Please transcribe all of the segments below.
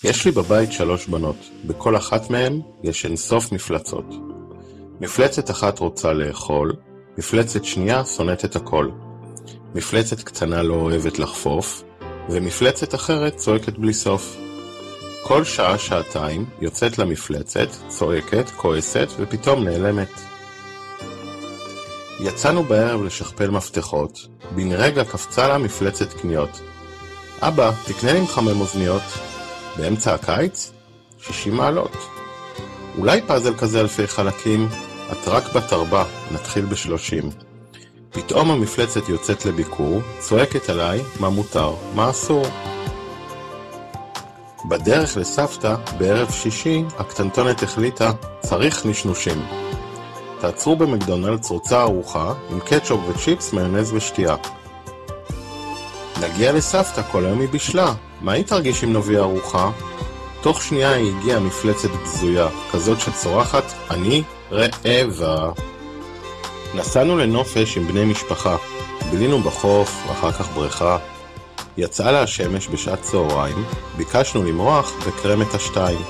יש לי בבית 3 בנות, בכל אחת מהן יש אינסוף מפלצות. מפלצת אחת רוצה לאכול, מפלצת שנייה שונאת את הכל. מפלצת קטנה לא אוהבת לחפוף, ומפלצת אחרת צועקת בלי סוף. כל שעה-שעתיים יוצאת למפלצת, צועקת, כועסת ופתאום נעלמת. יצאנו בערב לשכפל מפתחות, בן רגע קפצה לה מפלצת קניות. אבא, תקנה לי מחמם אוזניות. באמצע הקיץ? 60 מעלות. אולי פאזל כזה אלפי חלקים? את רק בת 4, נתחיל ב30. פתאום המפלצת יוצאת לביקור, צועקת עליי מה מותר, מה אסור. בדרך לסבתא, בערב שישי, הקטנטונת החליטה, צריך נשנושים. תעצרו במקדונלדס, רוצה ארוחה, עם קטשופ וצ'יפס, מיונז ושתייה. נגיע לסבתא, כל היום היא בשלה. מה היא תרגיש אם נביא ארוחה? תוך שנייה היא הגיעה מפלצת בזויה, כזאת שצורחת, אני רעבה. נסענו לנופש עם בני משפחה, בילינו בחוף, ואחר כך בריכה. יצאה לה השמש בשעת צהריים, ביקשנו למרוח בקרם את השתיים.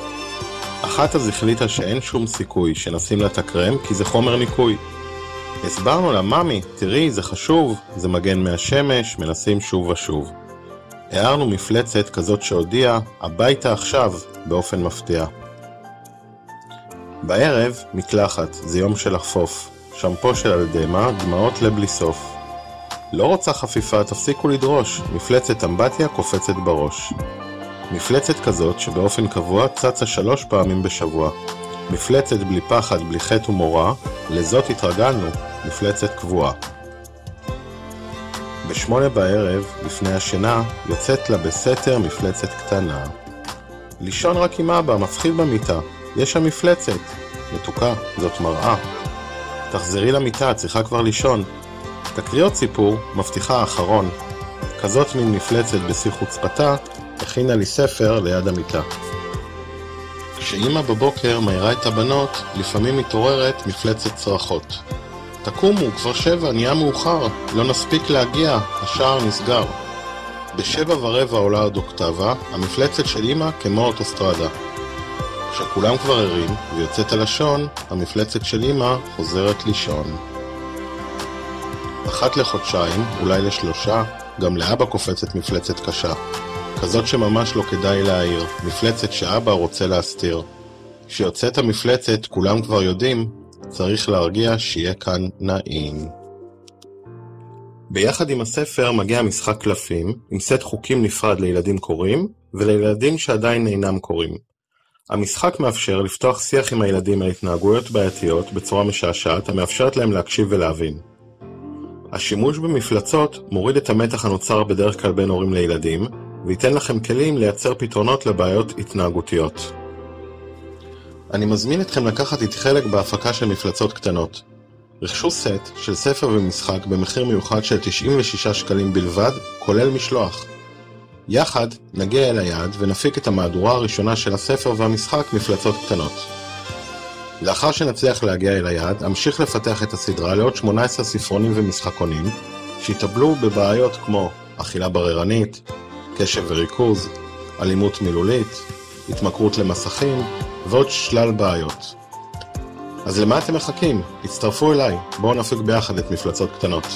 אחת אז החליטה שאין שום סיכוי שנשים לה את הקרם כי זה חומר ניקוי. הסברנו לה, ממי, תראי, זה חשוב, זה מגן מהשמש, מנסים שוב ושוב. הערנו מפלצת כזאת שהודיעה, הביתה עכשיו, באופן מפתיע. בערב, מקלחת, זה יום של לחפוף. שמפו של אלדמה, דמעות לבלי סוף. לא רוצה חפיפה, תפסיקו לדרוש, מפלצת אמבטיה קופצת בראש. מפלצת כזאת שבאופן קבוע צצה 3 פעמים בשבוע. מפלצת בלי פחד, בלי חטא ומורא, לזאת התרגלנו, מפלצת קבועה. ב8 בערב, לפני השינה, יוצאת לה בסתר מפלצת קטנה. לישון רק עם אבא, מפחיד במיטה, יש שם מפלצת. מתוקה, זאת מראה. תחזרי למיטה, צריכה כבר לישון. תקריא עוד סיפור, מבטיחה האחרון. כזאת מין מפלצת בשיא חוצפתה, הכינה לי ספר ליד המיטה. כשאמא בבוקר מהירה את הבנות, לפעמים מתעוררת מפלצת צרחות. תקומו, כבר 7, נהיה מאוחר, לא נספיק להגיע, השער נסגר. ב7:15 עולה עוד אוקטבה, המפלצת של אמא כמו אוטוסטרדה. כשכולם כבר ערים ויוצאת הלשון, המפלצת של אמא חוזרת לישון. אחת לחודשיים, אולי ל3, גם לאבא קופצת מפלצת קשה. כזאת שממש לא כדאי להעיר, מפלצת שאבא רוצה להסתיר. כשיוצאת המפלצת, כולם כבר יודעים, צריך להרגיע שיהיה כאן נעים. ביחד עם הספר מגיע משחק קלפים, עם סט חוקים נפרד לילדים קוראים, ולילדים שעדיין אינם קוראים. המשחק מאפשר לפתוח שיח עם הילדים על התנהגויות בעייתיות בצורה משעשעת, המאפשרת להם להקשיב ולהבין. השימוש במפלצות מוריד את המתח הנוצר בדרך כלל בין הורים לילדים, וייתן לכם כלים לייצר פתרונות לבעיות התנהגותיות. אני מזמין אתכם לקחת איתי חלק בהפקה של מפלצות קטנות. רכשו סט של ספר ומשחק במחיר מיוחד של 96 שקלים בלבד, כולל משלוח. יחד נגיע אל היעד ונפיק את המהדורה הראשונה של הספר והמשחק מפלצות קטנות. לאחר שנצליח להגיע אל היעד, אמשיך לפתח את הסדרה לעוד 18 ספרונים ומשחקונים, שיטפלו בבעיות כמו אכילה בררנית, קשב וריכוז, אלימות מילולית, התמכרות למסכים ועוד שלל בעיות. אז למה אתם מחכים? הצטרפו אליי, בואו נפיק ביחד את מפלצות קטנות.